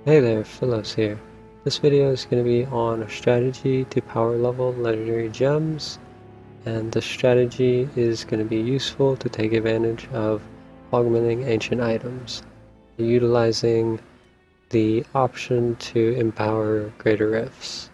Hey there, Philos here. This video is going to be on a strategy to power level legendary gems, and the strategy is going to be useful to take advantage of augmenting ancient items, utilizing the option to empower greater rifts.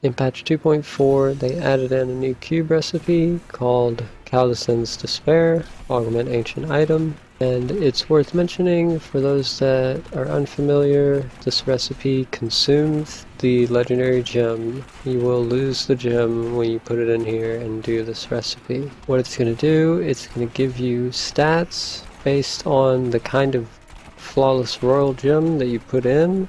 In patch 2.4, they added in a new cube recipe called Caldesann's Despair, Augment Ancient Item. And it's worth mentioning, for those that are unfamiliar, this recipe consumes the legendary gem. You will lose the gem when you put it in here and do this recipe. What it's going to do, it's going to give you stats based on the kind of flawless royal gem that you put in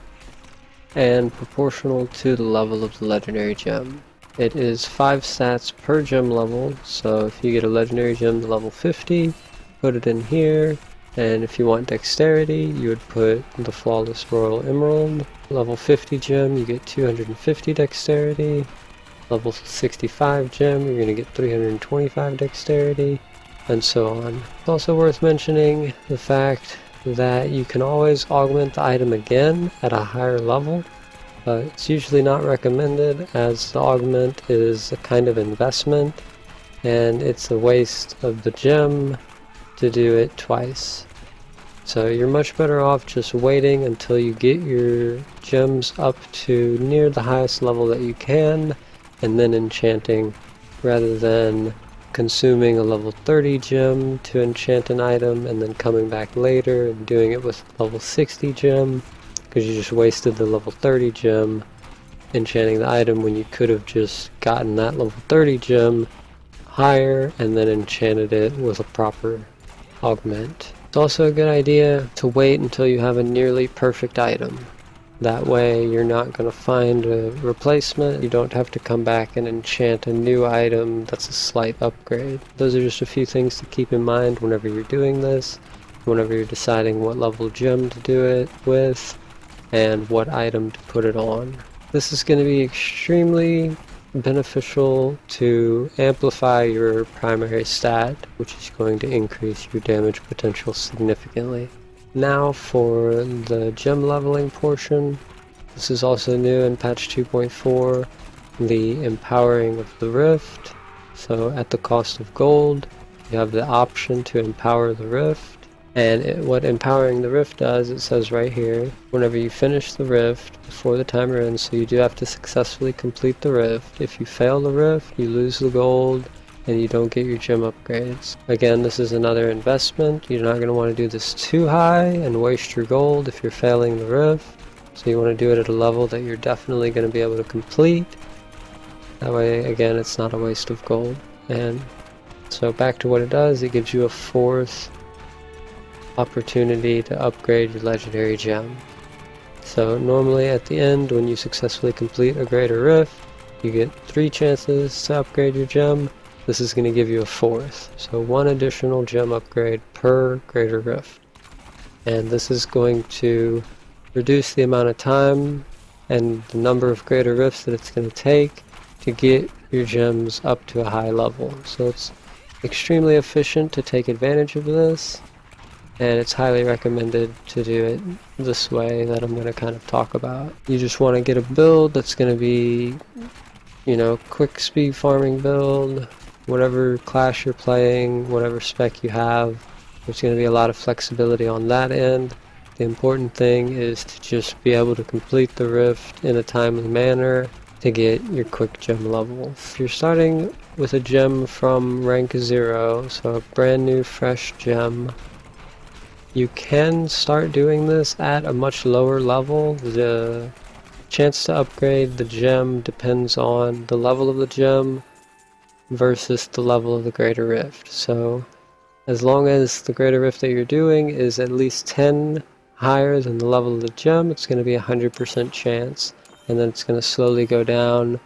and proportional to the level of the legendary gem. It is 5 stats per gem level, so if you get a legendary gem to level 50, put it in here, and if you want dexterity, you would put the flawless royal emerald. Level 50 gem, you get 250 dexterity. Level 65 gem, you're going to get 325 dexterity, and so on. It's also worth mentioning the fact that you can always augment the item again at a higher level, but it's usually not recommended, as the augment is a kind of investment and it's a waste of the gem to do it twice. So you're much better off just waiting until you get your gems up to near the highest level that you can and then enchanting, rather than consuming a level 30 gem to enchant an item and then coming back later and doing it with level 60 gem, because you just wasted the level 30 gem enchanting the item when you could have just gotten that level 30 gem higher and then enchanted it with a proper augment. It's also a good idea to wait until you have a nearly perfect item. That way you're not going to find a replacement. You don't have to come back and enchant a new item that's a slight upgrade. Those are just a few things to keep in mind whenever you're doing this, whenever you're deciding what level gem to do it with and what item to put it on. This is going to be extremely beneficial to amplify your primary stat, which is going to increase your damage potential significantly. Now for the gem leveling portion. This is also new in patch 2.4, the empowering of the rift. So at the cost of gold, you have the option to empower the rift. And what empowering the rift does, it says right here, whenever you finish the rift before the timer ends, so you do have to successfully complete the rift. If you fail the rift, you lose the gold and you don't get your gem upgrades. Again, this is another investment. You're not going to want to do this too high and waste your gold if you're failing the rift. So you want to do it at a level that you're definitely going to be able to complete. That way, again, it's not a waste of gold. And so back to what it does, it gives you a 4th opportunity to upgrade your legendary gem. So normally at the end, when you successfully complete a greater rift, you get 3 chances to upgrade your gem. This is going to give you a 4th, so 1 additional gem upgrade per greater rift. And this is going to reduce the amount of time and the number of greater rifts that it's going to take to get your gems up to a high level. So it's extremely efficient to take advantage of this, and it's highly recommended to do it this way that I'm going to kind of talk about. You just want to get a build that's going to be, quick speed farming build. Whatever class you're playing, whatever spec you have, there's going to be a lot of flexibility on that end. The important thing is to just be able to complete the rift in a timely manner to get your quick gem level. If you're starting with a gem from rank 0, so a brand new fresh gem, you can start doing this at a much lower level. The chance to upgrade the gem depends on the level of the gem versus the level of the greater rift. So as long as the greater rift that you're doing is at least 10 higher than the level of the gem, it's going to be a 100% chance, and then it's going to slowly go down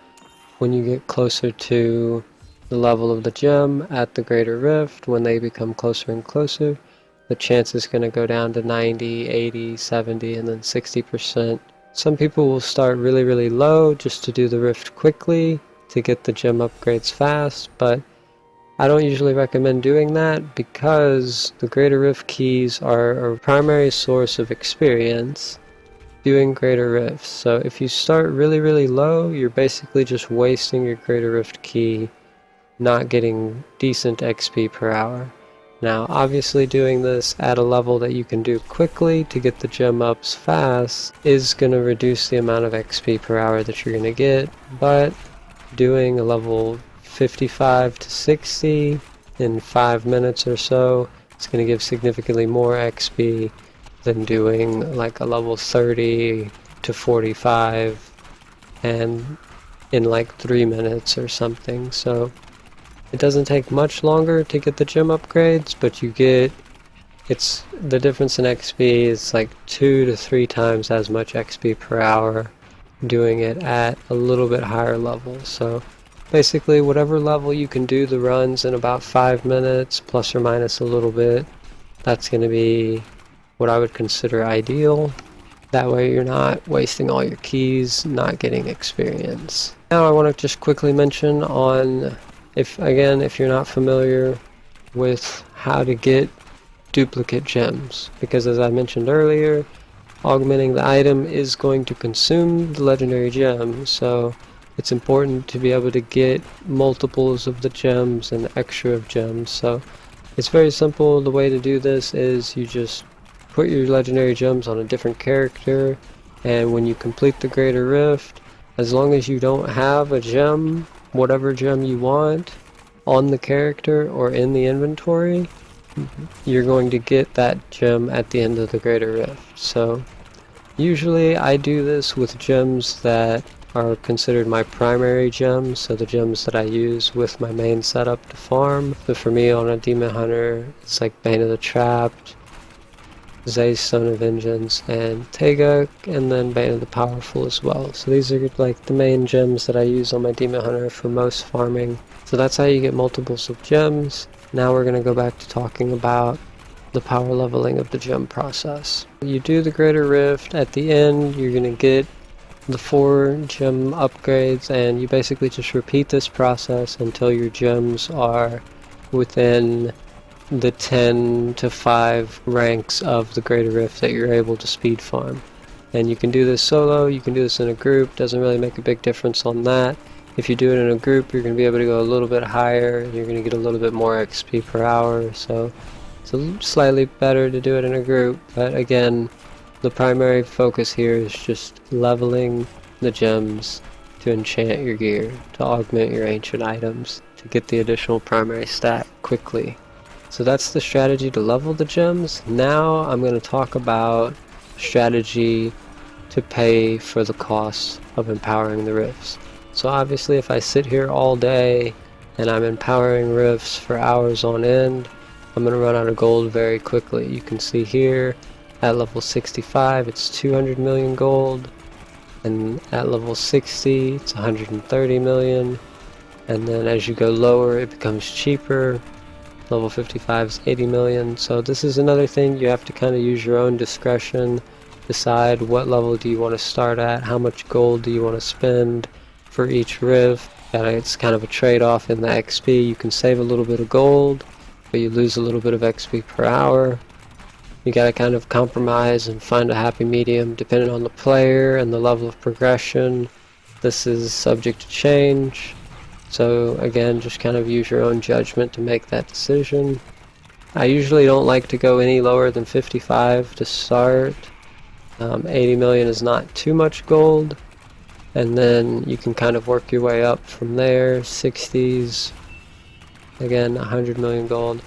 when you get closer to the level of the gem at the greater rift. When they become closer and closer, the chance is going to go down to 90, 80, 70, and then 60%. Some people will start really, really low just to do the rift quickly to get the gem upgrades fast, but I don't usually recommend doing that because the greater rift keys are a primary source of experience, doing greater rifts. So if you start really low, you're basically just wasting your greater rift key, not getting decent XP per hour. Now obviously doing this at a level that you can do quickly to get the gem ups fast is going to reduce the amount of XP per hour that you're going to get, but doing a level 55 to 60 in 5 minutes or so, it's going to give significantly more XP than doing like a level 30 to 45 and in like 3 minutes or something. So it doesn't take much longer to get the gem upgrades, but you get, it's the difference in XP is like 2 to 3 times as much XP per hour doing it at a little bit higher level. So basically whatever level you can do the runs in about 5 minutes plus or minus a little bit, that's going to be what I would consider ideal. That way you're not wasting all your keys, not getting experience. Now I want to just quickly mention on, if you're not familiar with how to get duplicate gems, because as I mentioned earlier, augmenting the item is going to consume the legendary gem, so it's important to be able to get multiples of the gems and extra of gems. So it's very simple. The way to do this is you just put your legendary gems on a different character, and when you complete the greater rift, as long as you don't have a gem, whatever gem you want, on the character or in the inventory, you're going to get that gem at the end of the greater rift. So usually I do this with gems that are considered my primary gems, so the gems that I use with my main setup to farm. So for me on a demon hunter, it's like Bane of the Trapped, Zay's Stone of Vengeance, and Teguk, and then Bane of the Powerful as well. So these are like the main gems that I use on my demon hunter for most farming. So that's how you get multiples of gems. Now we're going to go back to talking about the power leveling of the gem process. You do the greater rift, at the end you're going to get the 4 gem upgrades, and you basically just repeat this process until your gems are within the 10 to 5 ranks of the greater rift that you're able to speed farm. And you can do this solo, you can do this in a group, doesn't really make a big difference on that. If you do it in a group, you're going to be able to go a little bit higher, you're going to get a little bit more XP per hour, so it's slightly better to do it in a group. But again, the primary focus here is just leveling the gems to enchant your gear, to augment your ancient items, to get the additional primary stat quickly. So that's the strategy to level the gems. Now I'm going to talk about strategy to pay for the cost of empowering the rifts. So obviously if I sit here all day and I'm empowering rifts for hours on end, I'm going to run out of gold very quickly. You can see here at level 65 it's 200 million gold, and at level 60 it's 130 million, and then as you go lower it becomes cheaper. Level 55 is 80 million. So this is another thing, you have to kind of use your own discretion, decide what level do you want to start at, how much gold do you want to spend for each rift. It's kind of a trade-off in the XP. You can save a little bit of gold, but you lose a little bit of XP per hour. You gotta kind of compromise and find a happy medium depending on the player and the level of progression. This is subject to change. So again, just kind of use your own judgment to make that decision. I usually don't like to go any lower than 55 to start. 80 million is not too much gold, and then you can kind of work your way up from there. 60s, again 100 million gold.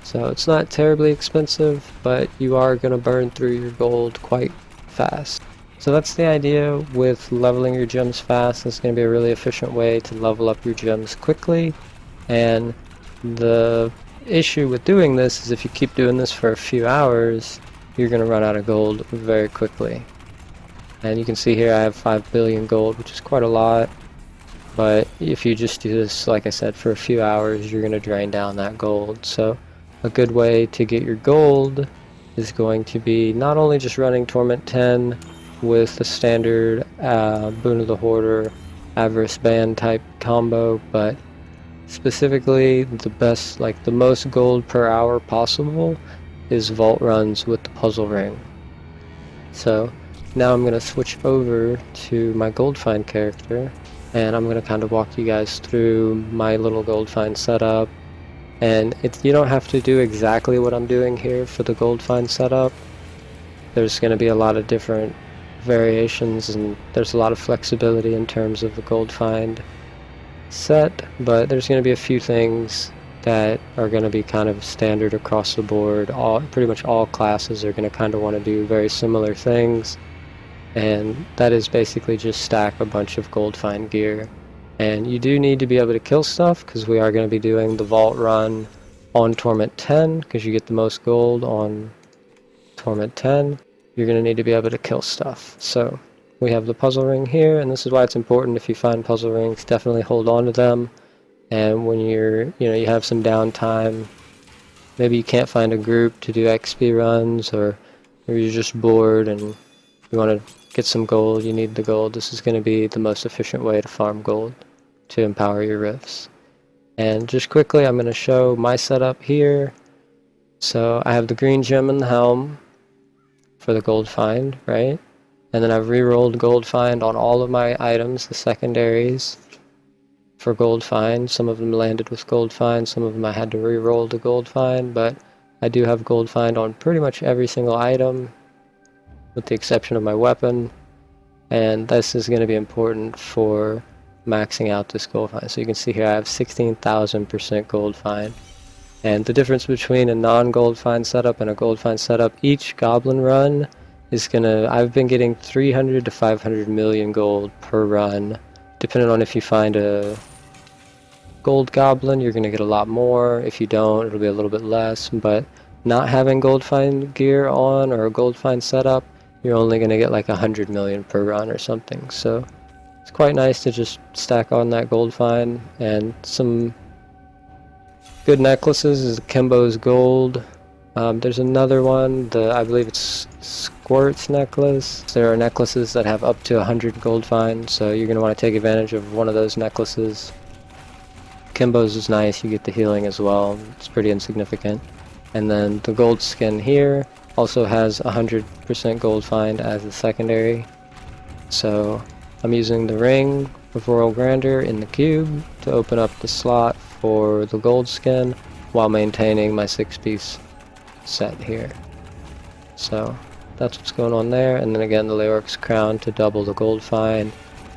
So it's not terribly expensive, but you are going to burn through your gold quite fast. So that's the idea with leveling your gems fast. It's going to be a really efficient way to level up your gems quickly. And the issue with doing this is if you keep doing this for a few hours, you're going to run out of gold very quickly. And you can see here I have 5 billion gold, which is quite a lot. But if you just do this, like I said, for a few hours, you're going to drain down that gold. So a good way to get your gold is going to be not only just running Torment 10 with the standard Boon of the Hoarder, Avarice Band type combo, but specifically the best, like the most gold per hour possible is vault runs with the puzzle ring. So now I'm going to switch over to my gold find character, and I'm going to kind of walk you guys through my little gold find setup. And you don't have to do exactly what I'm doing here for the gold find setup. There's going to be a lot of different variations, and there's a lot of flexibility in terms of the gold find set, but there's going to be a few things that are going to be kind of standard across the board. Pretty much all classes are going to kind of want to do very similar things, and that is basically just stack a bunch of gold find gear. And you do need to be able to kill stuff, because we are going to be doing the vault run on Torment 10, because you get the most gold on Torment 10. You're going to need to be able to kill stuff. So we have the puzzle ring here, and this is why it's important, if you find puzzle rings, definitely hold on to them. And when you have some downtime, maybe you can't find a group to do XP runs, or you're just bored and you want to get some gold, you need the gold, this is going to be the most efficient way to farm gold to empower your rifts. And just quickly, I'm going to show my setup here. So I have the green gem in the helm for the gold find, right? And then I've re-rolled gold find on all of my items, the secondaries, for gold find. Some of them landed with gold find, some of them I had to re-roll the gold find, but I do have gold find on pretty much every single item, with the exception of my weapon. And this is going to be important for maxing out this gold find. So you can see here I have 16,000% gold find. And the difference between a non-gold find setup and a gold find setup, each goblin run is I've been getting 300 to 500 million gold per run. Depending on if you find a gold goblin, you're going to get a lot more. If you don't, it'll be a little bit less. But not having gold find gear on, or a gold find setup, you're only going to get like 100 million per run or something. So it's quite nice to just stack on that gold find. And some good necklaces is Kimbo's gold. There's another one, I believe it's Squirt's necklace. There are necklaces that have up to 100 gold find, so you're going to want to take advantage of one of those necklaces. Kimbo's is nice, you get the healing as well, it's pretty insignificant. And then the gold skin here also has 100% gold find as a secondary. So I'm using the ring of Royal Grandeur in the cube to open up the slot for the gold skin while maintaining my 6-piece set here. So that's what's going on there. And then again, the Leoric's crown to double the gold find,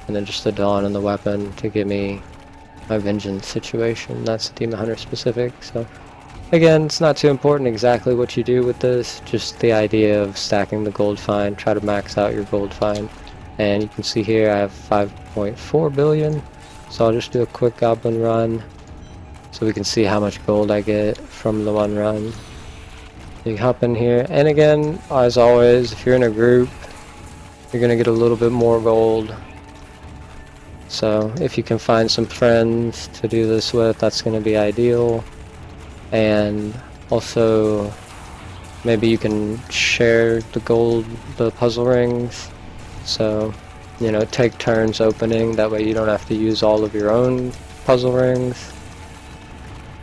and then just the dawn and the weapon to give me my vengeance situation. That's the Demon Hunter specific. So again, it's not too important exactly what you do with this, just the idea of stacking the gold find. Try to max out your gold find. And you can see here I have 5.4 billion, so I'll just do a quick goblin run so we can see how much gold I get from the one run. You hop in here, and again, as always, if you're in a group, you're gonna get a little bit more gold. So if you can find some friends to do this with, that's gonna be ideal. And also, maybe you can share the gold, the puzzle rings. So, take turns opening, that way you don't have to use all of your own puzzle rings.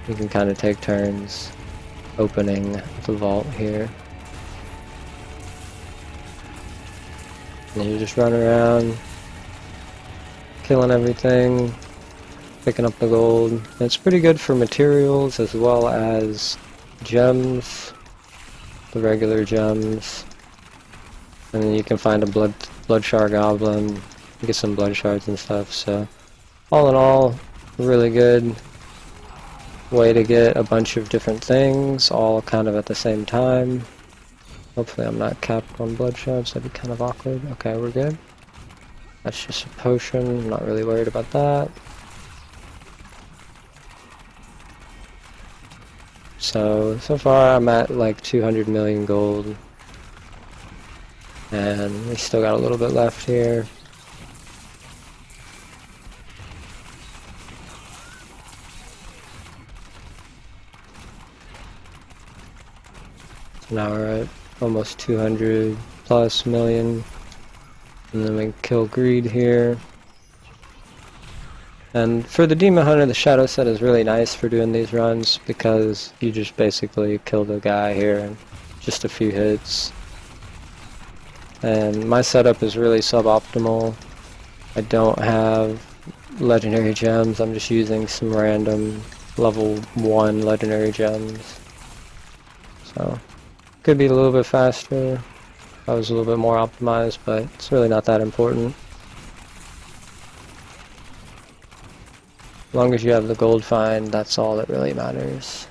You can kind of take turns opening the vault here. And you just run around, killing everything, picking up the gold. And it's pretty good for materials as well as gems, the regular gems. And then you can find a blood shard goblin, get some blood shards and stuff. So all in all, really good way to get a bunch of different things all kind of at the same time. Hopefully I'm not capped on blood shards, that'd be kind of awkward. Okay, we're good. That's just a potion, I'm not really worried about that. So far I'm at like 200 million gold. And we still got a little bit left here. So now we're at almost 200 plus million. And then we kill greed here. And for the Demon Hunter, the Shadow set is really nice for doing these runs, because you just basically kill the guy here in just a few hits. and my setup is really suboptimal. I don't have legendary gems. I'm just using some random level 1 legendary gems. So, could be a little bit faster if I was a little bit more optimized, but it's really not that important. As long as you have the gold find, that's all that really matters.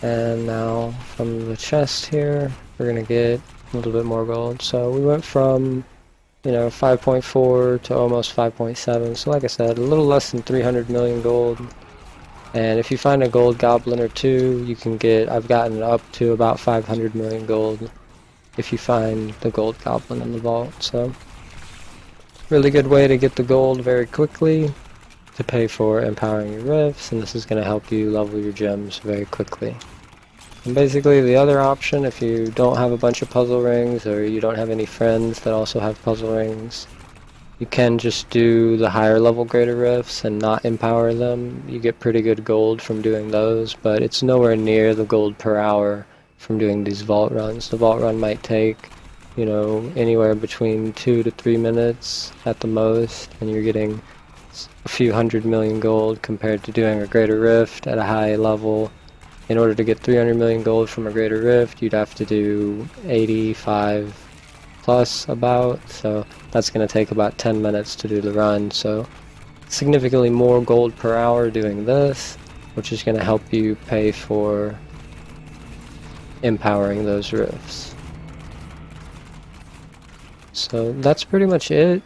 And now from the chest here, we're gonna get a little bit more gold. So we went from, you know, 5.4 to almost 5.7. So like I said, a little less than 300 million gold. And if you find a gold goblin or two, you can get, I've gotten up to about 500 million gold if you find the gold goblin in the vault. So really good way to get the gold very quickly to pay for empowering your rifts, and this is going to help you level your gems very quickly. And basically the other option, if you don't have a bunch of puzzle rings or you don't have any friends that also have puzzle rings, you can just do the higher level greater rifts and not empower them. You get pretty good gold from doing those, but it's nowhere near the gold per hour from doing these vault runs. The vault run might take, you know, anywhere between 2 to 3 minutes at the most, and you're getting a few 100 million gold compared to doing a greater rift at a high level. In order to get 300 million gold from a greater rift, you'd have to do 85 plus about, so that's going to take about 10 minutes to do the run. So significantly more gold per hour doing this, which is going to help you pay for empowering those rifts. So that's pretty much it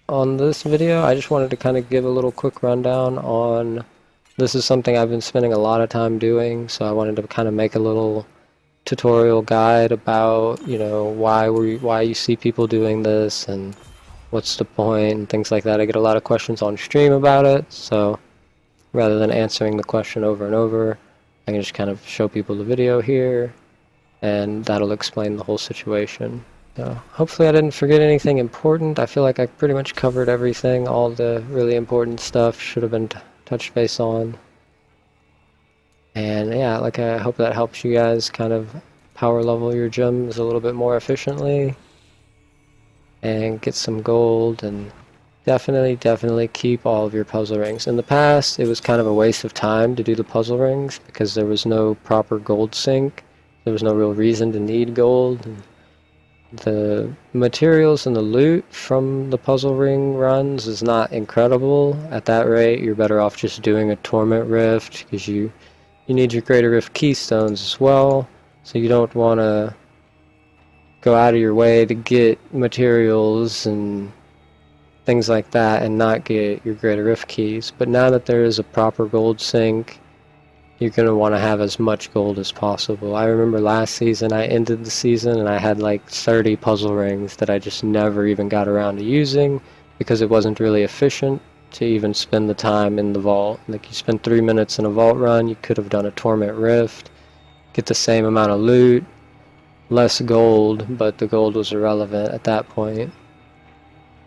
on this video. I just wanted to kind of give a little quick rundown on, this is something I've been spending a lot of time doing, so I wanted to kind of make a little tutorial guide about, you know, why you see people doing this and what's the point and things like that. I get a lot of questions on stream about it, so rather than answering the question over and over, I can just kind of show people the video here, and that'll explain the whole situation. So hopefully I didn't forget anything important. I feel like I pretty much covered everything. All the really important stuff should have been touched base on. And yeah, like, I hope that helps you guys kind of power level your gems a little bit more efficiently and get some gold, and definitely keep all of your puzzle rings. In the past, it was kind of a waste of time to do the puzzle rings because there was no proper gold sink. There was no real reason to need gold. And the materials and the loot from the puzzle ring runs is not incredible. At that rate, you're better off just doing a torment rift, because you need your greater rift keystones as well, so you don't want to go out of your way to get materials and things like that and not get your greater rift keys. But now that there is a proper gold sink, you're going to want to have as much gold as possible. I remember last season, I ended the season and I had like 30 puzzle rings that I just never even got around to using because it wasn't really efficient to even spend the time in the vault. Like, you spend 3 minutes in a vault run, you could have done a torment rift, get the same amount of loot, less gold, but the gold was irrelevant at that point.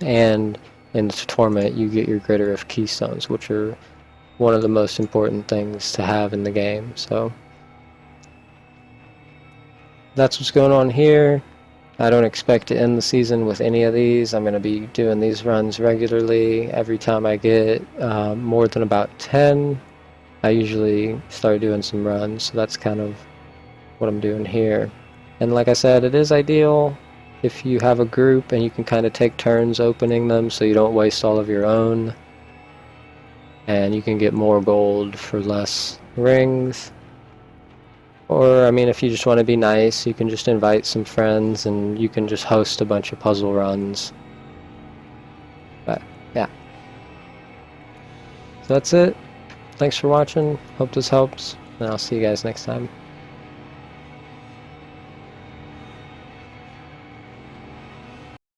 And in the torment, you get your greater rift keystones, which are one of the most important things to have in the game. So that's what's going on here. I don't expect to end the season with any of these. I'm going to be doing these runs regularly. Every time I get more than about 10, I usually start doing some runs. So that's kind of what I'm doing here. And like I said, it is ideal if you have a group and you can kind of take turns opening them so you don't waste all of your own. And you can get more gold for less rings. Or, I mean, if you just want to be nice, you can just invite some friends and you can just host a bunch of puzzle runs. But, yeah. So that's it. Thanks for watching. Hope this helps. And I'll see you guys next time.